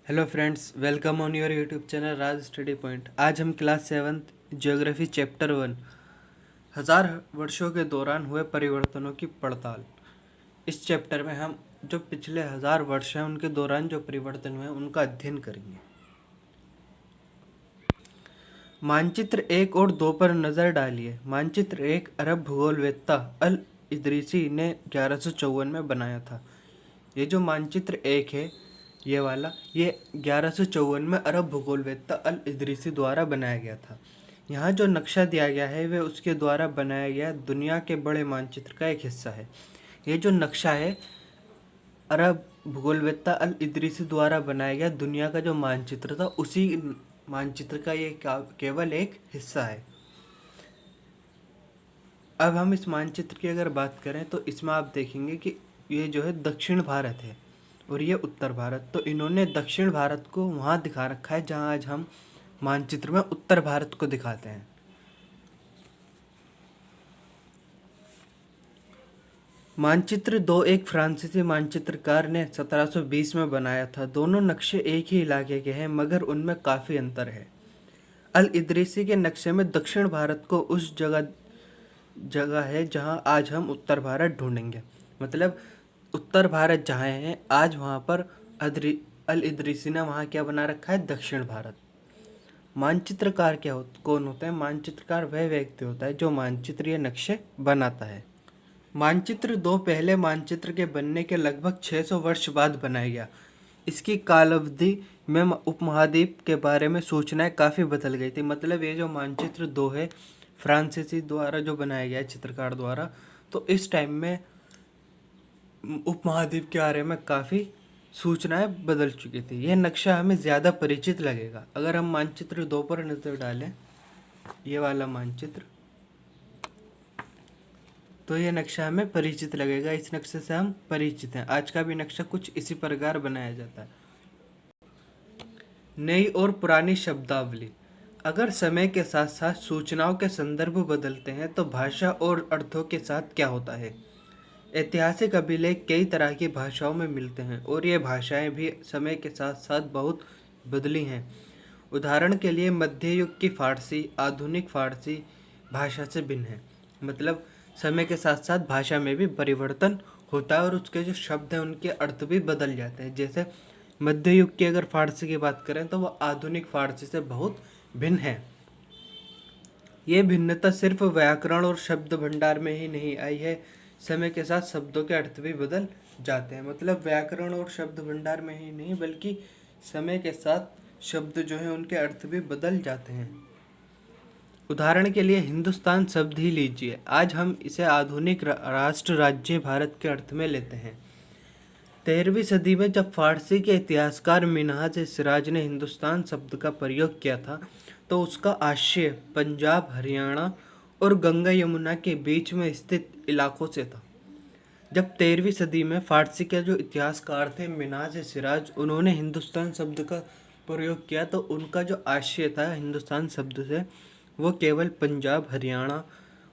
Hello friends, welcome on your YouTube channel Raj study point. आज हम class seventh geography chapter 1 हजार वर्षों के दौरान हुए परिवर्तनों की पड़ताल। इस चैप्टर में हम जो पिछले 1000 वर्ष हैं उनके दौरान जो परिवर्तन हुए उनका अध्ययन करेंगे। मानचित्र 1 और 2 पर नज़र डालिए। मानचित्र 1 अरब भूगोलवेत्ता अल इदरीसी ने 1154 में बनाया था। ये जो मानचित्र 1 है, ये वाला, ये 1154 में अरब भूगोलवेत्ता अल इदरीसी द्वारा बनाया गया था। यहाँ जो नक्शा दिया गया है वह उसके द्वारा बनाया गया दुनिया के बड़े मानचित्र का एक हिस्सा है। ये जो नक्शा है अरब भूगोलवेत्ता अल इदरीसी द्वारा बनाया गया दुनिया का जो मानचित्र था, उसी मानचित्र का ये केवल एक हिस्सा है। अब हम इस मानचित्र की अगर बात करें तो इसमें आप देखेंगे कि ये जो है दक्षिण भारत है और ये उत्तर भारत। तो इन्होंने दक्षिण भारत को वहाँ दिखा रखा है जहाँ आज हम मानचित्र में उत्तर भारत को दिखाते हैं। मानचित्र 2 एक फ्रांसीसी मानचित्रकार ने 1720 में बनाया था। दोनों नक्शे एक ही इलाके के हैं मगर उनमें काफ़ी अंतर है। अल इदरीसी के नक्शे में दक्षिण भारत को उस जगह है जहाँ आज हम उत्तर भारत ढूंढेंगे। मतलब उत्तर भारत जहाँ है आज, वहाँ पर अल इदरीसी ने वहाँ क्या बना रखा है, दक्षिण भारत। मानचित्रकार कौन होता है? मानचित्रकार वह व्यक्ति होता है जो मानचित्र या नक्शे बनाता है। मानचित्र 2 पहले मानचित्र के बनने के लगभग 600 वर्ष बाद बनाया गया। इसकी काल अवधि में उपमहाद्वीप के बारे में सूचनाएं काफ़ी बदल गई थी। मतलब ये जो मानचित्र 2 है फ्रांसीसी द्वारा जो बनाया गया है, चित्रकार द्वारा, तो इस टाइम में उपमहाद्वीप के बारे में काफ़ी सूचनाएं बदल चुकी थी। यह नक्शा हमें ज़्यादा परिचित लगेगा अगर हम मानचित्र 2 पर नज़र डालें। ये वाला मानचित्र, तो ये नक्शा हमें परिचित लगेगा, इस नक्शे से हम परिचित हैं। आज का भी नक्शा कुछ इसी प्रकार बनाया जाता है। नई और पुरानी शब्दावली। अगर समय के साथ साथ सूचनाओं के संदर्भ बदलते हैं तो भाषा और अर्थों के साथ क्या होता है? ऐतिहासिक अभिलेख कई तरह की भाषाओं में मिलते हैं और ये भाषाएं भी समय के साथ साथ बहुत बदली हैं। उदाहरण के लिए मध्य युग की फारसी आधुनिक फारसी भाषा से भिन्न है। मतलब समय के साथ साथ भाषा में भी परिवर्तन होता है और उसके जो शब्द हैं उनके अर्थ भी बदल जाते हैं। जैसे मध्य युग की अगर फारसी की बात करें तो वह आधुनिक फारसी से बहुत भिन्न है। ये भिन्नता सिर्फ व्याकरण और शब्द भंडार में ही नहीं आई है, समय के साथ शब्दों के अर्थ भी बदल जाते हैं। मतलब व्याकरण और शब्द भंडार में ही नहीं बल्कि समय के साथ शब्द जो हैं उनके अर्थ भी बदल जाते हैं। उदाहरण के लिए हिंदुस्तान शब्द ही लीजिए, आज हम इसे आधुनिक राष्ट्र राज्य भारत के अर्थ में लेते हैं। 13वीं सदी में जब फारसी के इतिहासकार मिन्हाज सिराज ने हिंदुस्तान शब्द का प्रयोग किया था तो उसका आशय पंजाब, हरियाणा और गंगा यमुना के बीच में स्थित इलाकों से था। जब 13वीं सदी में फारसी के जो इतिहासकार थे मिन्हाज सिराज, उन्होंने हिंदुस्तान शब्द का प्रयोग किया तो उनका जो आशय था हिंदुस्तान शब्द से, वो केवल पंजाब, हरियाणा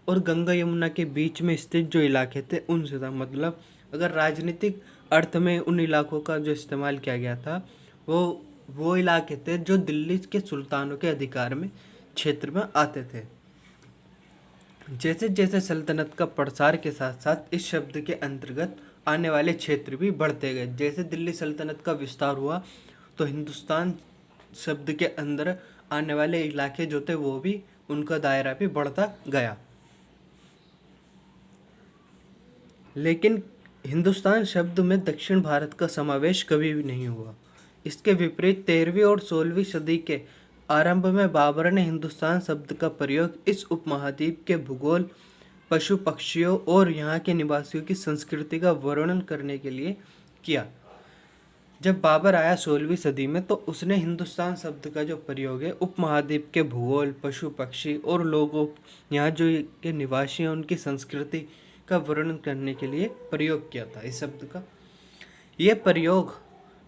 और गंगा यमुना के बीच में स्थित जो इलाके थे उनसे था। मतलब अगर राजनीतिक अर्थ में उन इलाकों का जो इस्तेमाल किया गया था वो इलाके थे जो दिल्ली के सुल्तानों के अधिकार में क्षेत्र में आते थे। जैसे जैसे सल्तनत का प्रसार के साथ साथ इस शब्द के अंतर्गत आने वाले क्षेत्र भी बढ़ते गए। जैसे दिल्ली सल्तनत का विस्तार हुआ तो हिंदुस्तान शब्द के अंदर आने वाले इलाके जो थे वो भी, उनका दायरा भी बढ़ता गया। लेकिन हिंदुस्तान शब्द में दक्षिण भारत का समावेश कभी भी नहीं हुआ। इसके विपरीत 13वीं और 16वीं सदी के आरंभ में बाबर ने हिंदुस्तान शब्द का प्रयोग इस उपमहाद्वीप के भूगोल, पशु पक्षियों और यहाँ के निवासियों की संस्कृति का वर्णन करने के लिए किया। जब बाबर आया 16वीं सदी में तो उसने हिंदुस्तान शब्द का जो प्रयोग है उपमहाद्वीप के भूगोल, पशु पक्षी और लोगों, यहाँ जो के निवासी हैं उनकी संस्कृति का वर्णन करने के लिए प्रयोग किया था इस शब्द का। यह प्रयोग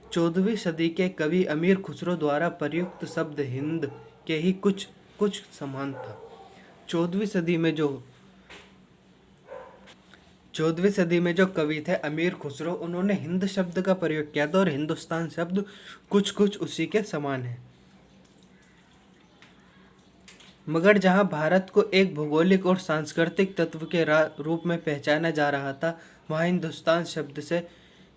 14वीं सदी के कवि अमीर खुसरो द्वारा प्रयुक्त शब्द हिंद के ही कुछ समान था। 14वीं 14वीं सदी में जो कवि थे अमीर खुसरो, उन्होंने हिंद शब्द का प्रयोग किया था और हिंदुस्तान शब्द कुछ कुछ उसी के समान है। मगर जहां भारत को एक भौगोलिक और सांस्कृतिक तत्व के रूप में पहचाना जा रहा था, वहां हिंदुस्तान शब्द से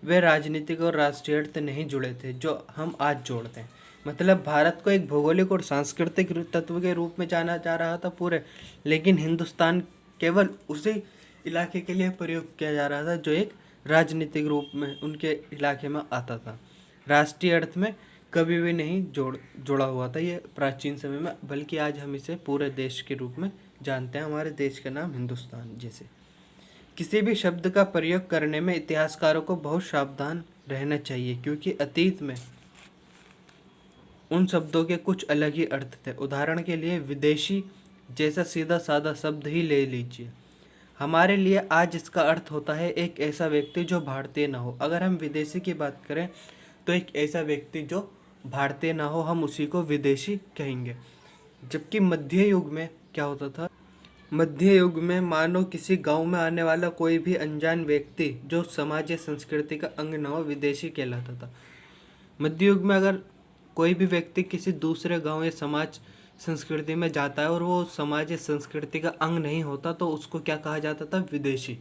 वे राजनीतिक और राष्ट्रीय अर्थ नहीं जुड़े थे जो हम आज जोड़ते हैं। मतलब भारत को एक भौगोलिक और सांस्कृतिक तत्व के रूप में जाना जा रहा था पूरे, लेकिन हिंदुस्तान केवल उसी इलाके के लिए प्रयोग किया जा रहा था जो एक राजनीतिक रूप में उनके इलाके में आता था। राष्ट्रीय अर्थ में कभी भी नहीं जोड़ा हुआ था ये प्राचीन समय में, बल्कि आज हम इसे पूरे देश के रूप में जानते हैं। हमारे देश का नाम हिंदुस्तान। जैसे किसी भी शब्द का प्रयोग करने में इतिहासकारों को बहुत सावधान रहना चाहिए, क्योंकि अतीत में उन शब्दों के कुछ अलग ही अर्थ थे। उदाहरण के लिए विदेशी जैसा सीधा साधा शब्द ही ले लीजिए, हमारे लिए आज इसका अर्थ होता है एक ऐसा व्यक्ति जो भारतीय ना हो। अगर हम विदेशी की बात करें तो एक ऐसा व्यक्ति जो भारतीय ना हो, हम उसी को विदेशी कहेंगे। जबकि मध्य युग में क्या होता था, मध्य युग में मानो किसी गांव में आने वाला कोई भी अनजान व्यक्ति जो समाज या संस्कृति का अंग न हो, विदेशी कहलाता था। मध्य युग में अगर कोई भी व्यक्ति किसी दूसरे गांव या समाज संस्कृति में जाता है और वो समाज या संस्कृति का अंग नहीं होता, तो उसको क्या कहा जाता था, विदेशी।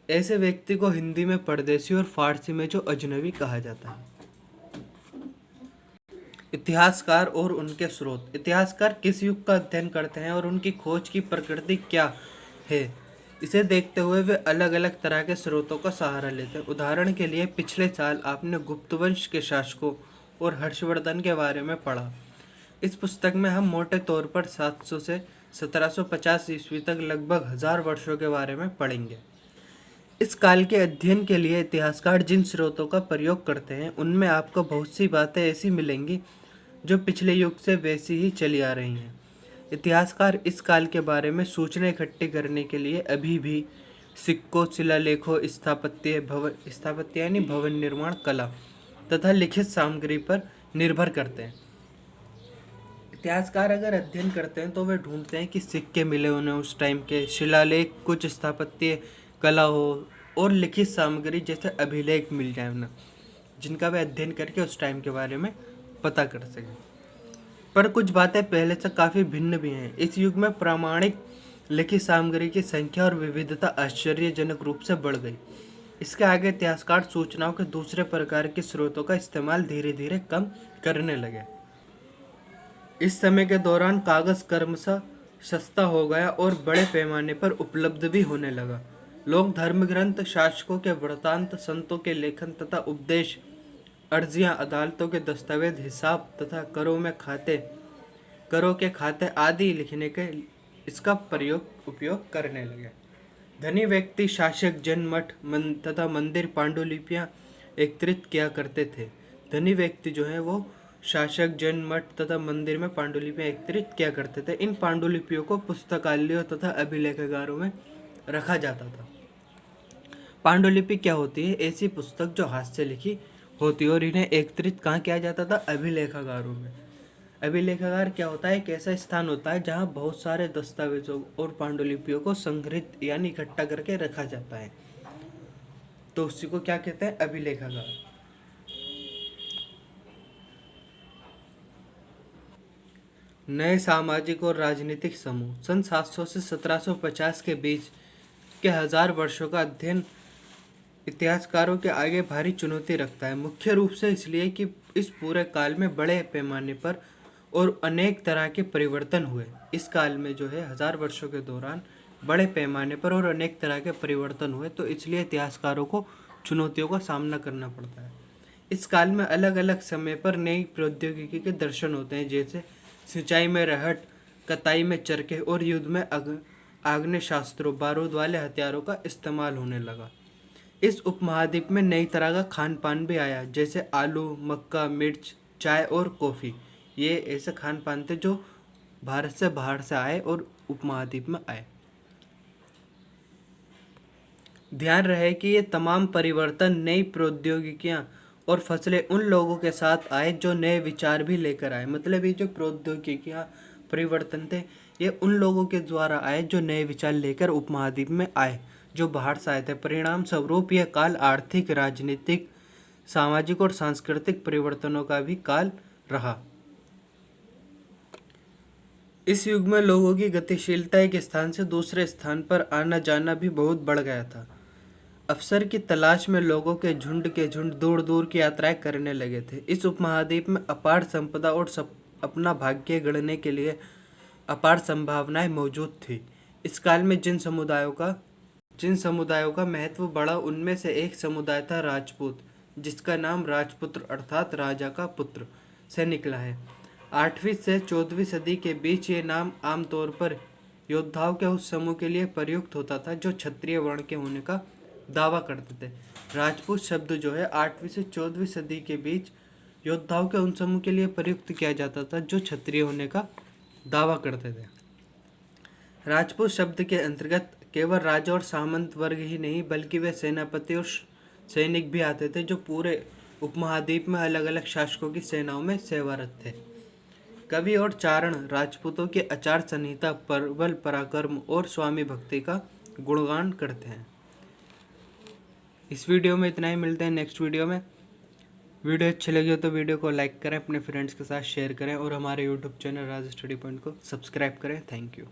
ऐसे व्यक्ति को हिंदी में परदेशी और फारसी में जो अजनबी कहा जाता है। इतिहासकार और उनके स्रोत। इतिहासकार किस युग का अध्ययन करते हैं और उनकी खोज की प्रकृति क्या है, इसे देखते हुए वे अलग अलग तरह के स्रोतों का सहारा लेते हैं। उदाहरण के लिए पिछले साल आपने गुप्त वंश के शासकों और हर्षवर्धन के बारे में पढ़ा। इस पुस्तक में हम मोटे तौर पर 700 से 1750 ईस्वी तक लगभग 1000 वर्षों के बारे में पढ़ेंगे। इस काल के अध्ययन के लिए इतिहासकार जिन स्रोतों का प्रयोग करते हैं, उनमें आपको बहुत सी बातें ऐसी मिलेंगी जो पिछले युग से वैसी ही चली आ रही हैं। इतिहासकार इस काल के बारे में सूचना इकट्ठी करने के लिए अभी भी सिक्कों, शिलालेखों, स्थापत्य यानी भवन निर्माण कला तथा लिखित सामग्री पर निर्भर करते हैं। इतिहासकार अगर अध्ययन करते हैं तो वे ढूंढते हैं कि सिक्के मिले उन्हें उस टाइम के, शिलालेख, कुछ स्थापत्य कला हो और लिखित सामग्री जैसे अभिलेख मिल जाए उन्हें, जिनका वे अध्ययन करके उस टाइम के बारे में पता कर सकें। पर कुछ बातें पहले से काफ़ी भिन्न भी हैं। इस युग में प्रामाणिक लिखित सामग्री की संख्या और विविधता आश्चर्यजनक रूप से बढ़ गई। इसके आगे इतिहासकार सूचनाओं के दूसरे प्रकार के स्रोतों का इस्तेमाल धीरे धीरे कम करने लगे। इस समय के दौरान कागज क्रमशः सस्ता हो गया और बड़े पैमाने पर उपलब्ध भी होने लगा। लोग धर्म ग्रंथ, शासकों के वृत्तांत, संतों के लेखन तथा उपदेश, अर्जियां, अदालतों के दस्तावेज, हिसाब तथा करों के खाते आदि लिखने के इसका उपयोग करने लगे। धनी व्यक्ति, शासक, जन, मठ तथा मंदिर पांडुलिपियां एकत्रित किया करते थे। धनी व्यक्ति जो है वो शासक, जन, मठ तथा मंदिर में पांडुलिपियां एकत्रित किया करते थे। इन पांडुलिपियों को पुस्तकालयों तथा अभिलेखागारों में रखा जाता था। पांडुलिपि क्या होती है? ऐसी पुस्तक जो हाथ से लिखी होती है, और इन्हें एकत्रित कहाँ किया जाता था? अभिलेखागारों में। अभिलेखागार क्या होता है? एक ऐसा स्थान होता है जहाँ बहुत सारे दस्तावेजों और पांडुलिपियों को संग्रहित यानी इकट्ठा करके रखा जाता है, तो उसी को क्या कहते हैं? अभिलेखागार। नए सामाजिक और राजनीतिक समूह। सन 700 से 1750 के बीच के 1000 वर्षों का अध्ययन इतिहासकारों के आगे भारी चुनौती रखता है। मुख्य रूप से इसलिए कि इस पूरे काल में बड़े पैमाने पर और अनेक तरह के परिवर्तन हुए। इस काल में जो है 1000 वर्षों के दौरान बड़े पैमाने पर और अनेक तरह के परिवर्तन हुए, तो इसलिए इतिहासकारों को चुनौतियों का सामना करना पड़ता है। इस काल में अलग अलग समय पर नई प्रौद्योगिकी के दर्शन होते हैं, जैसे सिंचाई में रहट, कताई में चरखे और युद्ध में आग्नेय शास्त्रों, बारूद वाले हथियारों का इस्तेमाल होने लगा। इस उपमहाद्वीप में नई तरह का खान पान भी आया, जैसे आलू, मक्का, मिर्च, चाय और कॉफ़ी। ये ऐसे खान पान थे जो भारत से बाहर से आए और उपमहाद्वीप में आए। ध्यान रहे कि ये तमाम परिवर्तन, नई प्रौद्योगिकियां और फसलें उन लोगों के साथ आए जो नए विचार भी लेकर आए। मतलब ये जो प्रौद्योगिकियां, परिवर्तन थे, ये उन लोगों के द्वारा आए जो नए विचार लेकर उपमहाद्वीप में आए, जो बाहर से आए थे। परिणाम स्वरूप यह काल आर्थिक, राजनीतिक, सामाजिक और सांस्कृतिक परिवर्तनों का भी काल रहा। इस युग में लोगों की गतिशीलता एक स्थान से दूसरे स्थान पर आना जाना भी बहुत बढ़ गया था। अवसर की तलाश में लोगों के झुंड दूर दूर की यात्राएं करने लगे थे। इस उपमहाद्वीप में अपार संपदा और अपना भाग्य गढ़ने के लिए अपार संभावनाएं मौजूद थी। इस काल में जिन समुदायों का महत्व बढ़ा, उनमें से एक समुदाय था राजपूत, जिसका नाम राजपुत्र अर्थात राजा का पुत्र से निकला है। 8वीं से 14वीं सदी के बीच ये नाम आमतौर पर योद्धाओं के उस समूह के लिए प्रयुक्त होता था जो क्षत्रिय वर्ण के होने का दावा करते थे। राजपूत शब्द जो है 8वीं से 14वीं सदी के बीच योद्धाओं के उन समूह के लिए प्रयुक्त किया जाता था जो क्षत्रिय होने का दावा करते थे। राजपूत शब्द के अंतर्गत केवल राजा और सामंत वर्ग ही नहीं, बल्कि वे सेनापति और सैनिक भी आते थे जो पूरे उपमहाद्वीप में अलग अलग शासकों की सेनाओं में सेवारत थे। कवि और चारण राजपूतों के आचार संहिता, प्रबल पराक्रम और स्वामी भक्ति का गुणगान करते हैं। इस वीडियो में इतना ही, मिलते हैं नेक्स्ट वीडियो में। वीडियो अच्छी लगी हो तो वीडियो को लाइक करें, अपने फ्रेंड्स के साथ शेयर करें और हमारे यूट्यूब चैनल राज स्टडी पॉइंट को सब्सक्राइब करें। Thank you.